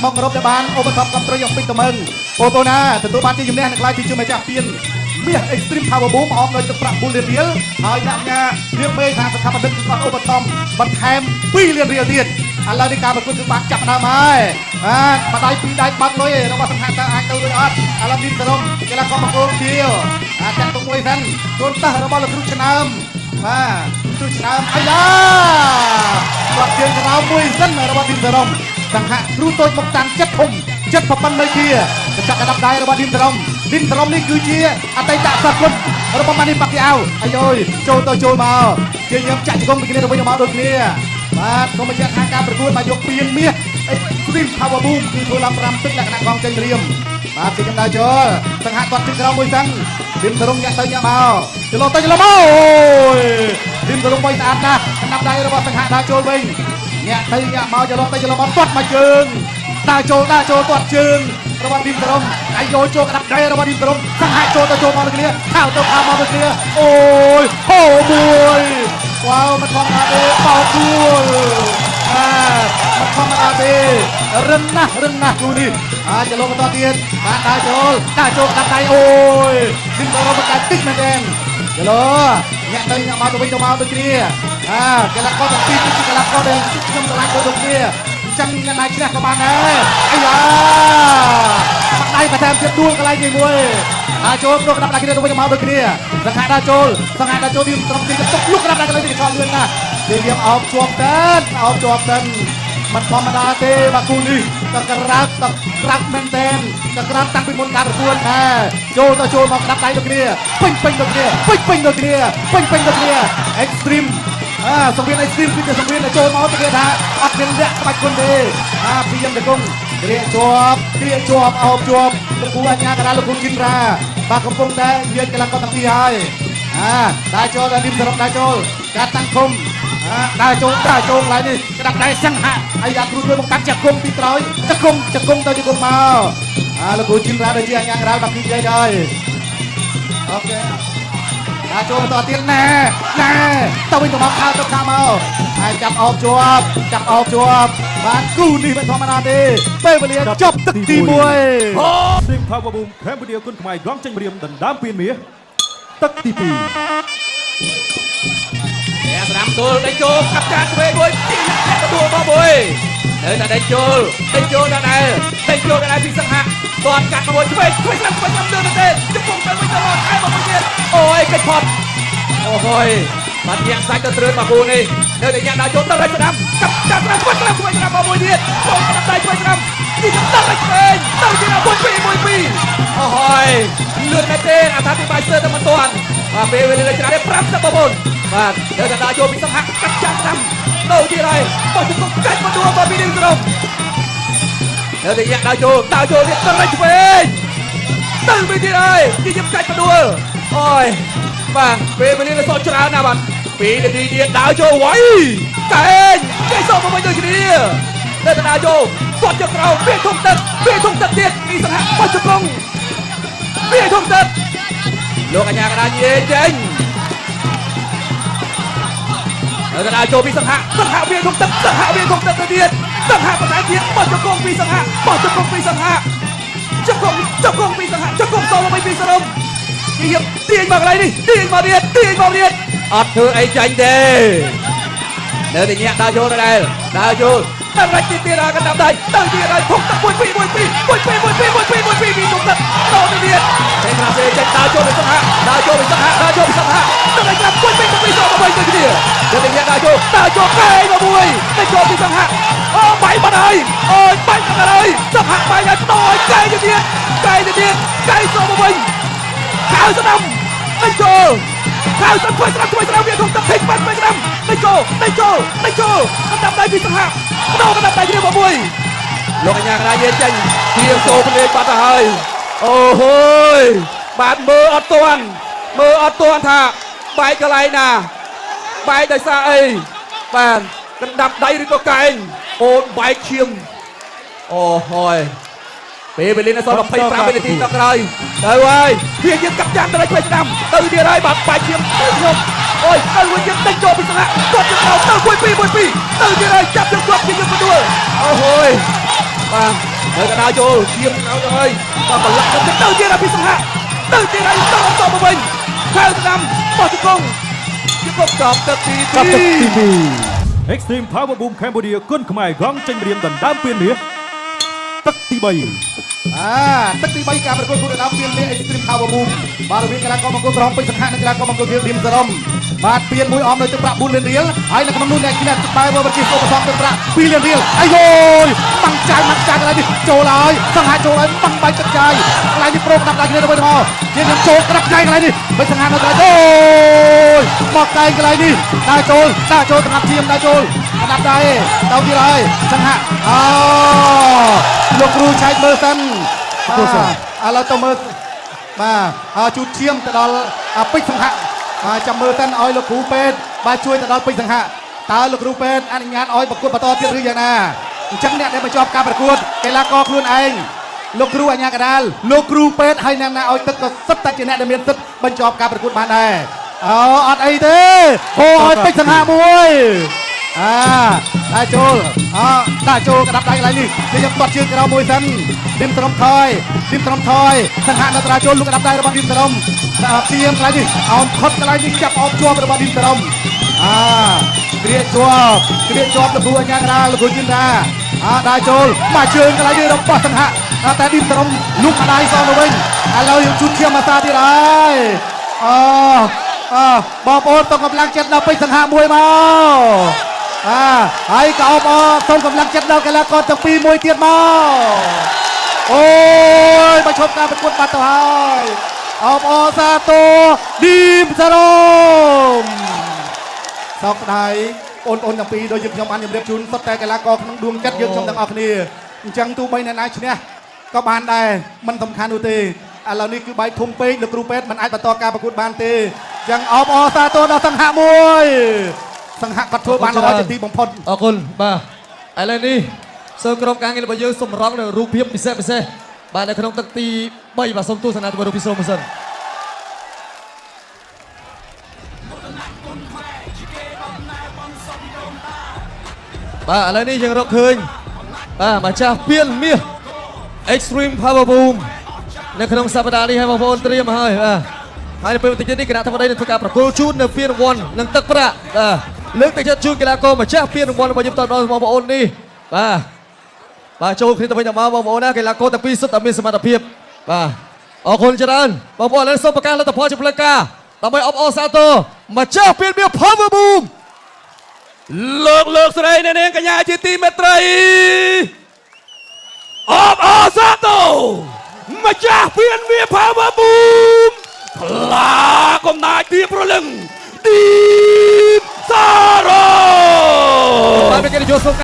មករົບតែបានឧបត្ថម្ភគ្រប់គ្រងយ៉ាងពេញតម្រឹងបងប្អូនណាទទួលបានជាជំនះនៅក្លាយជាម្ចាស់ពានមាស Extreme Power Boom អមដោយទឹកប្រាក់4លានរៀលហើយអ្នកញ៉ារៀបមេថាស្ថាបនិកគឺគាត់ឧបត្ថម្ភបន្ថែម2លានរៀលទៀតឥឡូវនេះការប្រកួតគឺបានចាប់ផ្ដើមហើយបាទម្ដាយពីរដៃបាត់លុយរបស់សង្ហាតើអាចទៅរួចអត់ឥឡូវនេះសរុបកីឡាករមកគោលជាចាក់ទុកមួយសិនគូនតះរបស់លោកគ្រូឆ្នើមបាទគ្រូឆ្នើមអាយ៉ាគាត់ជើងក្រោមមួយសិនរបស់ទីសរុបសង្ហាគ្រូតូចមកតាំងចិត្តធំចិត្តប្រព័ន្ធនៅជាកញ្ចក់កណ្ដាប់ដៃរបស់ទីសរុបទីសរុបនេះគឺជាអតីតសកលរបស់ម៉ានីប៉ាគីអាវអាយយចូលទៅចូលមកជាយើងចាក់ជង្គង់ពីគ្នាទៅវិញទៅមកដូចគ្នាបាទសូមបញ្ជាក់ថាការប្រកួតមកយកពានមាស Extreme Power Boom គឺធ្វើឡើង5ទឹកលក្ខណៈកងចេញព្រាមបាទពីកំដៅចូលសង្ហាគាត់ជិះក្រោមមួយសិនទីមសរុបញាក់ទៅញាក់មកចលោទៅចលោមកអូយទីមសរុបវិញស្អាតណាស់កណ្ដាប់ដៃរបស់សង្ហាដើរចូលវិញញាក់ទៅញាក់មកចលោទៅចលោមកទាត់មកជើងដើរចូលទាត់ជើងរបស់ទីមសរុបអាយយកចូលកណ្ដាប់ដៃរបស់ទីមសរុបសង្ហាចូលទៅចូលមកដូចគ្នាថៅទៅថៅមកដូចគ្នាអូយហូមួយវ៉ាវមិនធម្មតាទេបោកគួលមិនធម្មតាទេរឹងណាស់គូនេះចលោបន្តទៀតបាទដើរចូលកាត់ដៃអូយទីមសរុបកាត់តិចមែនទេចលោញាក់ទៅញាក់មកទៅវិញទៅមកដូចគ្នាកីឡាករទាំងពីរគឺជាកីឡាករដែលខ្ញុំស្រឡាញ់ដូចគ្នាចឹងអ្នកណាឈ្នះក៏បានដែរអាយ៉ាបាក់ដៃបន្ថែមទៀតដួលកន្លែងនេះមួយចូលព្រោះក្តាប់ដៃគ្នាទៅវិញទៅមកដូចគ្នាសង្ហាដើរចូលទីត្រង់ទីទុកលុកក្តាប់ដៃកន្លែងនេះឆ្លងលឿនណាស់គេរៀបអោបជាប់តិនមិនធម្មតាទេបាទគូនេះតក្រាបមែនតែនតក្រាបតាំងពីមុនការប្រកួតចូលមកក្តាប់ដៃដូចគ្នាពេញដូចគ្នា Extreme សង្វៀន Extreme គឺជាសង្វៀនដែលចូលមកទៅគេថាអត់មានលក្ខក្បាច់គុណទេព្យាមតកុងគ្រាជាប់អោបជាប់លោកគ្រូអញ្ញាកណ្ដាលលោកគ្រូជីនរ៉ាបាទកំពុងតែនិយាយកីឡាករទាំងពីរហើយដើរចូលដល់លីមសរុបដើរចូលការតាំងឃុំដើរចូលឡើយនេះក្តាប់ដៃសង្ហាអាយ៉ាគ្រូជួយមកតាំងចាក់ឃុំពីក្រោយចាក់ឃុំទៅចាក់ឃុំមកលោកគ្រូជីនរ៉ាដូចជាអញ្ញាកណ្ដាលបាក់ពីજાયហើយអូខេចូលបន្តទៀតណែទៅវិញទៅមកខោទៅខាងមកហើយចាប់អោបជាប់បាទគូនេះមិនធម្មតាទេពេលវេលាចប់ទឹកទី1 Extreme Power Boom កម្ពុជាគុណខ្មែររងចេញព្រាមដណ្ដើមពានមាសទឹកទី2ស្រាំទល់ដេញចូលកាប់ការឆ្វេងមួយទីអ្នកទទួលមកមួយនៅតែដេញចូលដល់ដែរពីសង្ហាគាត់កាត់មួយឆ្វេងស្រាប់លើទៅទេជង្គង់ទៅវិញទៅមកឯមកមួយទៀតអូយកិច្ចផុតអូយបាត់ញាក់សាច់ទៅត្រើតមកគូនេះនៅតែញាក់ដល់ចូលទៅរៃស្ដាំកាប់ស្ដាំឆ្វេងមកមួយទៀតចូលកាប់ដៃឆ្វេងស្ដាំទីដល់រៃឆ្វេងទៅទីដល់1-2អូយលឿនមែនទេអត្ថាធិប្បាយស្ទើរតែមិនទាន់បាទពេលវេលាច្រើន5ទឹកបងប្អូនបាទនៅតែដល់ចូលពីសង្ហាកាប់ចាំស្ដាំទៅទីហើយបោះជង្គង់កាច់មកដួលមកពីនេះក្រុមនៅតែញាក់ដល់ចូលទៀតទៅរៃឆ្វេងទៅពីទៀតហើយទីខ្ញុំកាច់មកដួលអូយបាទពេលវេលានៅសល់ច្រើនណាស់បាទ2នាទីទៀតដើរចូលវ៉ៃកែងគេសោមកវិញដូចគ្នានៅតែដើរចូលគាត់យកក្រោមពីធំទឹកទៀតពីសង្ហាបោះជង្គង់ពីធំទឹកលោកអញ្ញាកណ្ដាលនិយាយចេញនៅតែដើរចូលពីសង្ហាវាធំទឹកទៅទៀតសង្ហាបន្ថែមទៀតបោះជង្គង់ពីសង្ហាជង្គង់ពីសង្ហាជង្គង់សោមកវិញពីសរុបគេយកទាញមកកន្លែងនេះទាញមកទៀតអត់ធ្វើអីចាញ់ទេនៅតែញាក់ដើរចូលដែរដើរចូលតែរ៉ាច់ទៀតកណ្ដាប់ដៃទៅទៀតហើយធំទឹក1-2ពីធំទឹកទៅទៀតតែក្រាសេចេញដើរចូលពីសង្ហាទៅឲ្យក្រាប1-2សោមកវិញទៅគ្នានៅតែញាក់ដើរចូលកែមកមួយទៅចូលពីសង្ហាអូបាយបាត់ហើយសង្ហាបាយហើយតោកែទៅទៀតកែសោមកវិញខៅស្ដាំទៅចូលខៅស្ដាំវាធំទឹកពេញបាត់ស្ដាំទៅចូលកណ្ដាប់ដៃពីសង្ហាដោកណ្ដាប់ដៃគ្នាមកមួយលោកអញ្ញាកណ្ដាលនិយាយចេញជាចូលភ្លេចបាត់ទៅហើយអូហូយបាទមើលអត់ទាន់ថាបែកកន្លែងណាបែកដោយសារអីបាទកណ្ដាប់ដៃឬក៏កែងអូនបែកឈាមអូហូយពេលវេលានៅសល់25វិនាទីដល់ក្រោយទៅហើយវាយើងកាប់យ៉ាងទៅឆ្វេងស្ដាំទៅទៀតហើយបាទបែកឈាមខ្ញុំអូយទៅវិញយើងដេញចូលពីសង្ហាគាត់ទៅទៅ1-2ទៅទៀតហើយចាប់យើងជាប់ពីយើងផ្ដួលអូហូយ បាទនៅកណ្ដាលចូលជាងเอาហើយបាទប្រឡាក់ទៅទៀតអភិសង្ហៈទៅទៀតហើយតទៅមកវិញខៅស្ដាំបោះជង្គង់ជង្គង់ចប់ទឹកទី2 Extreme Power Boom Cambodia គុណខ្មែររងចេញរៀមដណ្ដើមពានមាសទឹកទី3ទឹកទី3ការប្រកួតគុណដណ្ដើមពានមាស Extreme Power Boom បាទរវាងកីឡាករមង្គលក្រហមពេជ្រសង្ហៈនិងកីឡាករមង្គលធាតុឌីមសរំបាទពានមួយអមដោយទឹកប្រាក់4លានរៀលហើយនៅក្នុងនោះអ្នកគណៈបែបវិជាឧបត្ថម្ភទឹកប្រាក់2លានរៀលអាយយបាំងចាយកន្លែងនេះចូលហើយសង្ហៈចូលហើយបាំងបាយទឹកចាយកន្លែងនេះប្រូក្តាប់ដៃគ្នាទៅវិញមកជាខ្ញុំចូលក្តាប់ចាយកន្លែងនេះពេជ្រសង្ហៈនៅកន្លែងអូយមកកែងកន្លែងនេះដើរចូលសម្រាប់ឈាមដើរចូលក្តាប់ដៃទៅទៀតហើយសង្ហៈលោកគ្រូឆែកមើលសិនឥឡូវទៅមើលបាទជូតឈាមទៅដល់ពេជ្រសង្ហៈចាំមើលសិនឲ្យលោកគ្រូពេទ្យបាទជួយទៅដល់ពេជ្រសង្ហៈតើលោកគ្រូពេទ្យអនុញ្ញាតឲ្យប្រកួតបន្តទៀតឬយ៉ាងណាអញ្ចឹងអ្នកដែលបញ្ចប់ការប្រកួតកីឡាករខ្លួនឯងលោកគ្រូអាជ្ញាកណ្ដាលលោកគ្រូពេទ្យហើយអ្នកណាឲ្យទឹកក៏សិតតែជាអ្នកដែលមានសិទ្ធិបញ្ចប់ការប្រកួតបានដែរអត់អីទេឲ្យពេជ្រសង្ហៈមួយដាក់ចូលក្តាប់ដៃកន្លែងនេះខ្ញុំបត់ជើងក្រោមមួយសិនឌីមត្រំថយសង្ហៈនៅត្រាចូលលោកក្តាប់ដៃរបស់ឌីមត្រំពីកន្លែងនេះអោនខុតកន្លែងនេះចាប់អោបជាប់របស់ឌីមត្រំគ្រាជាប់លោកគ្រូអញ្ញាកណ្ដាលលោកគ្រូជិនតាដាក់ចូលមកជើងកន្លែងនេះរបស់សង្ហៈតែឌីមត្រំលុកដៃសងទៅវិញឥឡូវយើងជូតឈាមអាសាទៀតហើយបងប្អូនតកម្លាំងចិត្តដល់ពេជ្រសង្ហៈមួយមកហើយក៏អបសូមកម្លាំងចិត្តដល់កីឡាករទាំងពីរមួយទៀតមកអូយមកឈប់ការប្រកួតបាត់ទៅហើយអបសាទរឌីមសារ៉មសោកស្ដាយបងប្អូនទាំងពីរដោយយើងខ្ញុំបានជម្រាបជូនសុទ្ធតែកីឡាករក្នុងដួងចិត្តយើងខ្ញុំទាំងអស់គ្នាអញ្ចឹងទោះបីអ្នកណាឈ្នះក៏បានដែរមិនសំខាន់នោះទេឥឡូវនេះគឺបែកធំពេកលោកគ្រូពេទ្យមិនអាចបន្តការប្រកួតបានទេអញ្ចឹងអបសាទរដល់សង្ហៈមួយសង្ហៈគាត់ធ្វើបានល្អជាទីបំផុតអរគុណបាទឥឡូវនេះសូមក្រុមការងាររបស់យើងសម្រង់នៅរូបភាពពិសេសបាទនៅក្នុងទឹកទី3បាទសូមទស្សនាទៅរូបភាពសូមសិនបាទឥឡូវនេះយើងរកឃើញបាទម្ចាស់ពានមាស Extreme Power Boom នៅក្នុងសប្តាហ៍នេះឲ្យបងប្អូនត្រៀមហើយបាទហើយនៅពេលបន្តិចនេះគណៈធម្មតានឹងធ្វើការប្រគល់ជូននៅពានរង្វាន់និងទឹកប្រាក់លើកទឹកចិត្តជូនកីឡាករម្ចាស់ពានរង្វាន់របស់យើងតដល់បងប្អូននេះបាទចូលគ្នាទៅវិញទៅមកបងប្អូនណាកីឡាករទាំងពីរសុទ្ធតែមានសមត្ថភាពបាទអរគុណច្រើនបងប្អូនឥឡូវសូមប្រកាសលទ្ធផលជាផ្លូវការដើម្បីអបអរសាទរម្ចាស់ពានមាស Power Boom លោកស្រីអ្នកនាងកញ្ញាជាទីមេត្រីអបអរសាទរម្ចាស់ពានមាស Power Boom ខ្លាកំណាចទីប្រលឹងឌី